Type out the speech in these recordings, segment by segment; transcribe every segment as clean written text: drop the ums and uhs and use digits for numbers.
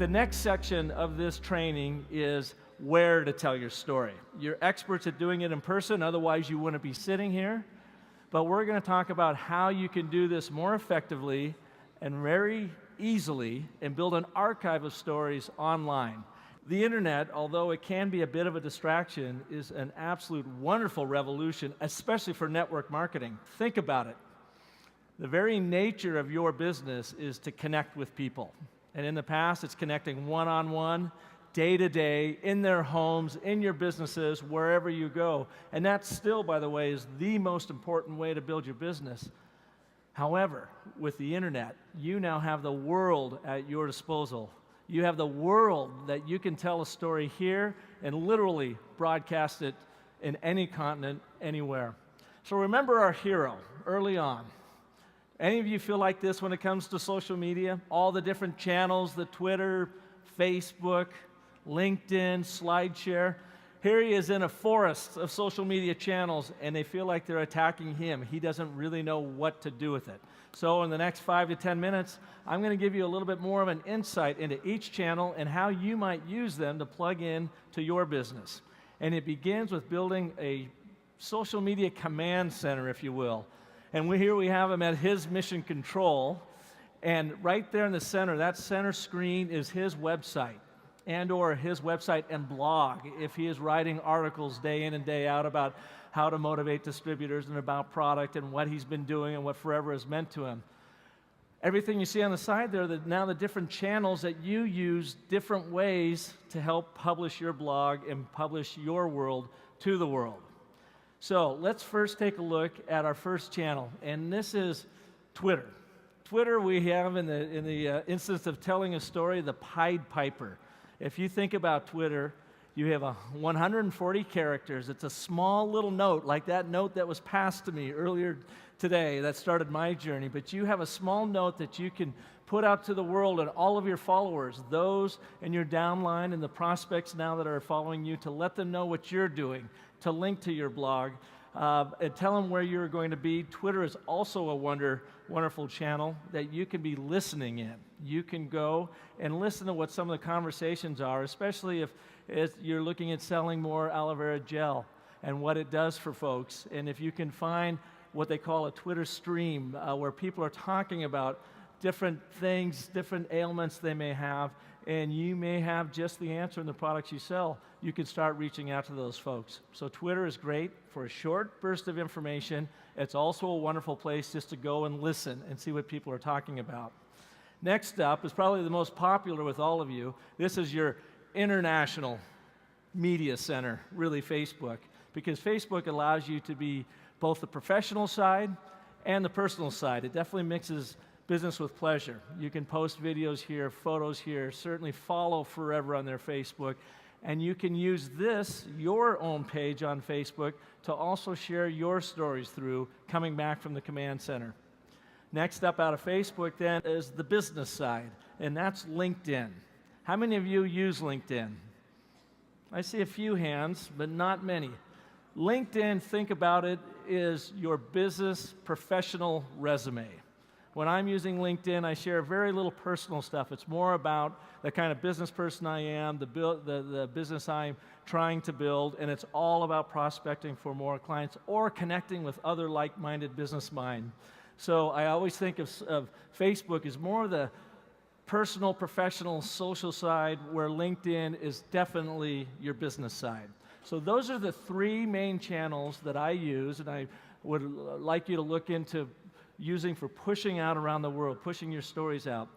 the next section of this training is where to tell your story. You're experts at doing it in person, otherwise you wouldn't be sitting here. But we're going to talk about how you can do this more effectively and very easily and build an archive of stories online. The internet, although it can be a bit of a distraction, is an absolute wonderful revolution, especially for network marketing. Think about it. The very nature of your business is to connect with people. And in the past, it's connecting one-on-one, day-to-day, in their homes, in your businesses, wherever you go. And that still, by the way, is the most important way to build your business. However, with the internet, you now have the world at your disposal. You have the world that you can tell a story here and literally broadcast it in any continent, anywhere. So remember our hero early on. Any of you feel like this when it comes to social media? All the different channels, the Twitter, Facebook, LinkedIn, SlideShare. Here he is in a forest of social media channels, and they feel like they're attacking him. He doesn't really know what to do with it. So in the next 5 to 10 minutes, I'm going to give you a little bit more of an insight into each channel and how you might use them to plug in to your business. And it begins with building a social media command center, if you will. And here we have him at his mission control. And right there in the center, that center screen is his website and/or his website and blog, if he is writing articles day in and day out about how to motivate distributors and about product and what he's been doing and what Forever has meant to him. Everything you see on the side there, now the different channels that you use, different ways to help publish your blog and publish your world to the world. So let's first take a look at our first channel, and this is Twitter. Twitter, we have in the instance of telling a story, the Pied Piper. If you think about Twitter, you have 140 characters. It's a small little note, like that note that was passed to me earlier today that started my journey. But you have a small note that you can put out to the world and all of your followers, those in your downline and the prospects now that are following you, to let them know what you're doing, to link to your blog, and tell them where you're going to be. Twitter is also a wonderful channel that you can be listening in. You can go and listen to what some of the conversations are, especially if you're looking at selling more aloe vera gel and what it does for folks. And if you can find what they call a Twitter stream, where people are talking about different things, different ailments they may have, and you may have just the answer in the products you sell, you can start reaching out to those folks. So Twitter is great for a short burst of information. It's also a wonderful place just to go and listen and see what people are talking about. Next up is probably the most popular with all of you. This is your international media center, really Facebook, because Facebook allows you to be both the professional side and the personal side. It definitely mixes business with pleasure. You can post videos here, photos here, certainly follow Forever on their Facebook, and you can use this, your own page on Facebook, to also share your stories through coming back from the command center. Next up out of Facebook then is the business side, and that's LinkedIn. How many of you use LinkedIn? I see a few hands, but not many. LinkedIn, think about it, is your business professional resume. When I'm using LinkedIn, I share very little personal stuff. It's more about the kind of business person I am, the business I'm trying to build, and it's all about prospecting for more clients or connecting with other like-minded business minds. So I always think of Facebook as more the personal, professional, social side, where LinkedIn is definitely your business side. So those are the three main channels that I use, and I would like you to look into using for pushing out around the world, pushing your stories out.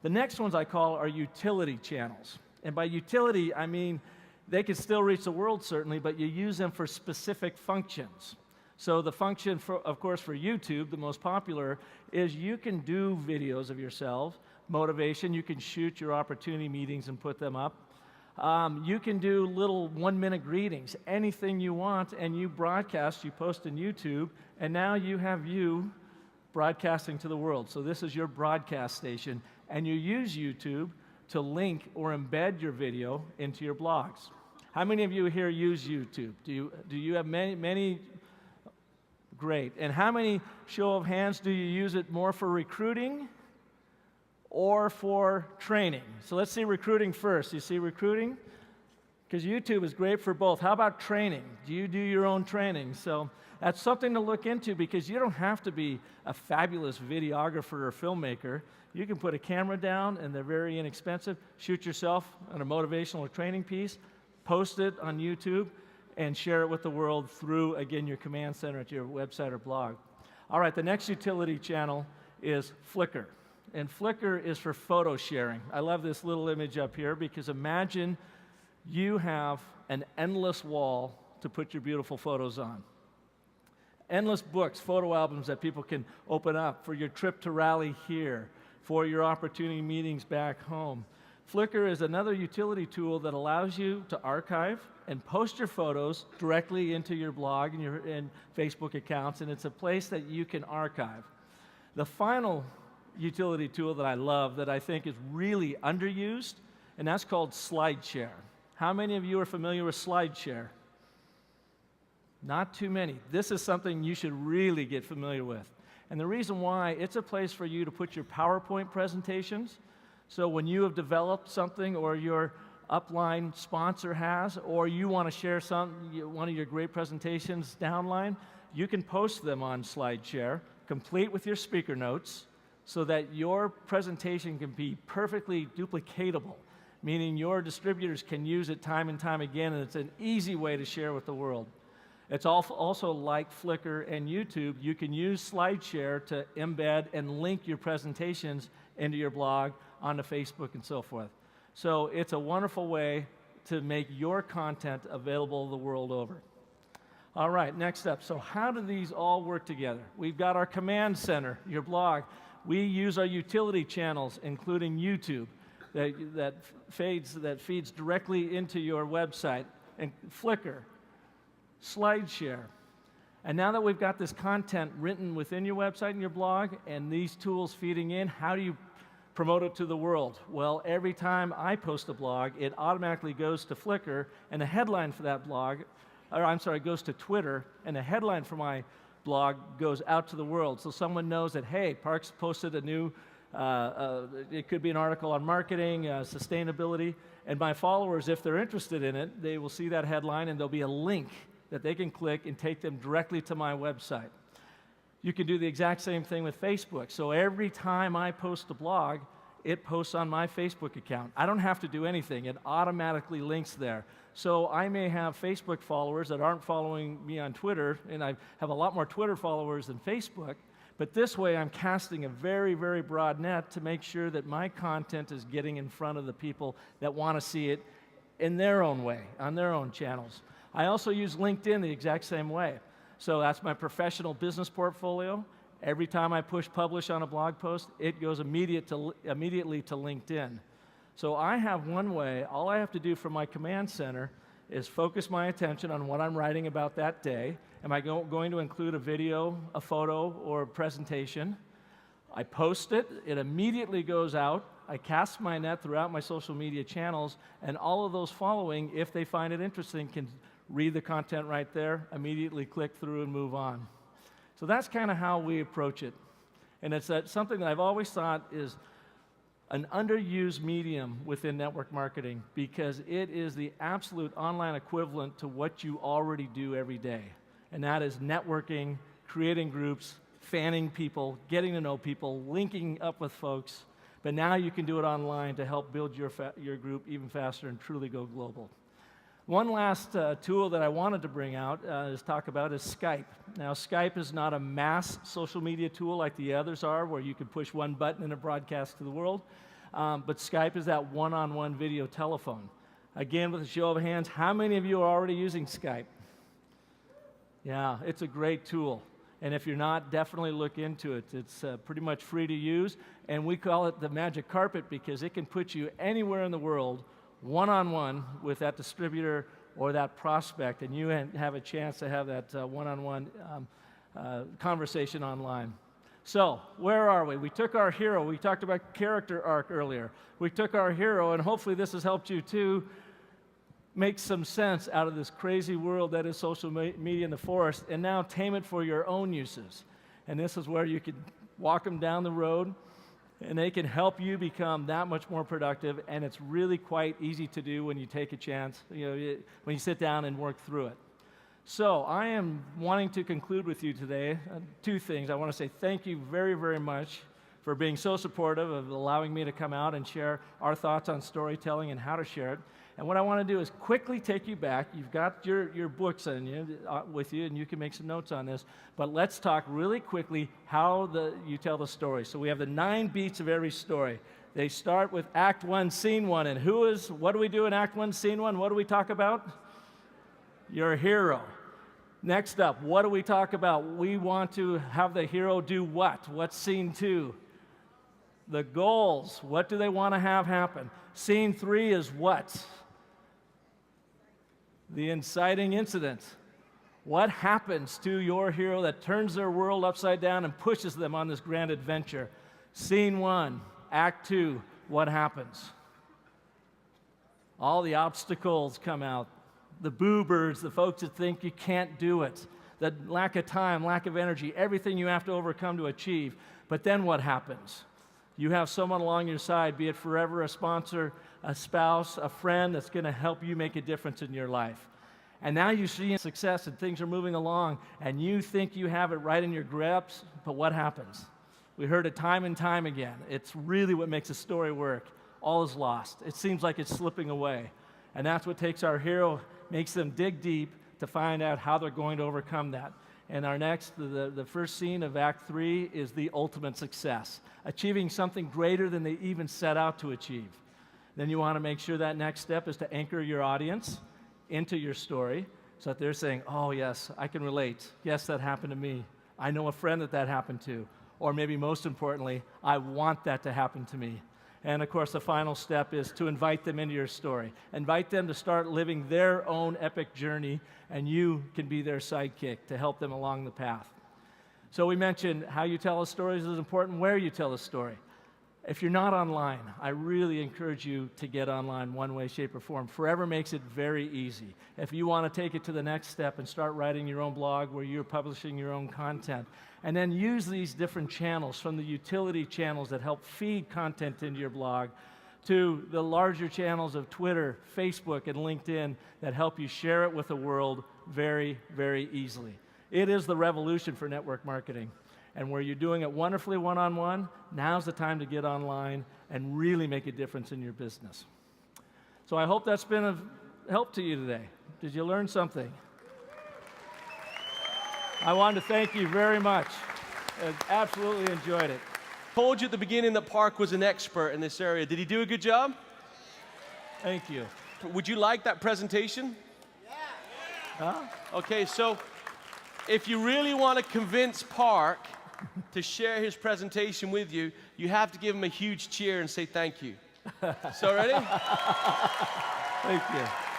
The next ones I call are utility channels. And by utility, I mean they can still reach the world, certainly, but you use them for specific functions. So the function, of course, for YouTube, the most popular, is you can do videos of yourself, motivation. You can shoot your opportunity meetings and put them up. You can do little 1-minute greetings, anything you want, and you broadcast, you post on YouTube, and now you have you broadcasting to the world. So this is your broadcast station, and you use YouTube to link or embed your video into your blogs. How many of you here use YouTube? Do you have many? Great. And how many, show of hands, do you use it more for recruiting or for training. So let's see recruiting first. You see recruiting? Because YouTube is great for both. How about training? Do you do your own training? So that's something to look into, because you don't have to be a fabulous videographer or filmmaker. You can put a camera down, and they're very inexpensive. Shoot yourself on a motivational or training piece, post it on YouTube, and share it with the world through, again, your command center at your website or blog. All right, the next utility channel is Flickr. And Flickr is for photo sharing. I love this little image up here, because imagine you have an endless wall to put your beautiful photos on. Endless books, photo albums that people can open up for your trip to Raleigh here, for your opportunity meetings back home. Flickr is another utility tool that allows you to archive and post your photos directly into your blog and Facebook accounts, and it's a place that you can archive. The final utility tool that I love, that I think is really underused, and that's called SlideShare. How many of you are familiar with SlideShare? Not too many. This is something you should really get familiar with. And the reason why, it's a place for you to put your PowerPoint presentations. So when you have developed something, or your upline sponsor has, or you want to share one of your great presentations downline, you can post them on SlideShare, complete with your speaker notes, so that your presentation can be perfectly duplicatable, meaning your distributors can use it time and time again, and it's an easy way to share with the world. It's also like Flickr and YouTube. You can use SlideShare to embed and link your presentations into your blog, onto Facebook, and so forth. So it's a wonderful way to make your content available the world over. All right, next up. So how do these all work together? We've got our command center, your blog. We use our utility channels, including YouTube, that feeds directly into your website, and Flickr, SlideShare. And now that we've got this content written within your website and your blog, and these tools feeding in, how do you promote it to the world? Well, every time I post a blog, it automatically goes to Flickr, and the headline for that blog, goes to Twitter, and the headline for my blog goes out to the world. So someone knows that, hey, Parks posted a new, it could be an article on marketing, sustainability, and my followers, if they're interested in it, they will see that headline, and there'll be a link that they can click and take them directly to my website. You can do the exact same thing with Facebook. So every time I post a blog, it posts on my Facebook account. I don't have to do anything. It automatically links there. So I may have Facebook followers that aren't following me on Twitter, and I have a lot more Twitter followers than Facebook, but this way I'm casting a very, very broad net to make sure that my content is getting in front of the people that want to see it in their own way, on their own channels. I also use LinkedIn the exact same way. So that's my professional business portfolio. Every time I push publish on a blog post, it goes immediately to LinkedIn. So I have one way. All I have to do from my command center is focus my attention on what I'm writing about that day. Am I going to include a video, a photo, or a presentation? I post it. It immediately goes out. I cast my net throughout my social media channels, and all of those following, if they find it interesting, can read the content right there, immediately click through and move on. So that's kind of how we approach it. And it's something that I've always thought is an underused medium within network marketing, because it is the absolute online equivalent to what you already do every day. And that is networking, creating groups, fanning people, getting to know people, linking up with folks. But now you can do it online to help build your group even faster and truly go global. One last tool that I wanted to bring out is Skype. Now, Skype is not a mass social media tool like the others are, where you can push one button and it broadcasts to the world. But Skype is that one-on-one video telephone. Again, with a show of hands, how many of you are already using Skype? Yeah, it's a great tool. And if you're not, definitely look into it. It's pretty much free to use. And we call it the magic carpet because it can put you anywhere in the world, one-on-one with that distributor or that prospect, and you have a chance to have that one-on-one conversation online. So, where are we? We took our hero. We talked about character arc earlier. We took our hero, and hopefully this has helped you too make some sense out of this crazy world that is social media in the forest, and now tame it for your own uses. And this is where you can walk them down the road and they can help you become that much more productive, and it's really quite easy to do when you take a chance, when you sit down and work through it. So I am wanting to conclude with you today two things. I want to say thank you very, very much for being so supportive of allowing me to come out and share our thoughts on storytelling and how to share it. And what I want to do is quickly take you back. You've got your books with you, and you can make some notes on this. But let's talk really quickly how you tell the story. So we have the 9 beats of every story. They start with Act 1, Scene 1. And what do we do in Act 1, Scene 1? What do we talk about? Your hero. Next up, what do we talk about? We want to have the hero do what? What's Scene 2? The goals. What do they want to have happen? Scene 3 is what? The inciting incident. What happens to your hero that turns their world upside down and pushes them on this grand adventure? Scene 1, Act 2, what happens? All the obstacles come out. The boo-birds, the folks that think you can't do it, the lack of time, lack of energy, everything you have to overcome to achieve. But then what happens? You have someone along your side, be it forever a sponsor, a spouse, a friend that's going to help you make a difference in your life. And now you see success and things are moving along, and you think you have it right in your grasp, but what happens? We heard it time and time again. It's really what makes a story work. All is lost. It seems like it's slipping away. And that's what takes our hero, makes them dig deep to find out how they're going to overcome that. And our next, the first scene of Act 3 is the ultimate success, achieving something greater than they even set out to achieve. Then you want to make sure that next step is to anchor your audience into your story so that they're saying, oh, yes, I can relate. Yes, that happened to me. I know a friend that happened to. Or maybe most importantly, I want that to happen to me. And of course, the final step is to invite them into your story. Invite them to start living their own epic journey, and you can be their sidekick to help them along the path. So we mentioned how you tell a story is important, where you tell a story. If you're not online, I really encourage you to get online one way, shape, or form. Forever makes it very easy. If you want to take it to the next step and start writing your own blog where you're publishing your own content, and then use these different channels, from the utility channels that help feed content into your blog to the larger channels of Twitter, Facebook, and LinkedIn that help you share it with the world very, very easily. It is the revolution for network marketing. And where you're doing it wonderfully one-on-one, now's the time to get online and really make a difference in your business. So I hope that's been of help to you today. Did you learn something? I wanted to thank you very much. I absolutely enjoyed it. Told you at the beginning that Park was an expert in this area. Did he do a good job? Thank you. Would you like that presentation? Yeah. Huh? Okay, so if you really want to convince Park to share his presentation with you, you have to give him a huge cheer and say thank you. So ready? Thank you.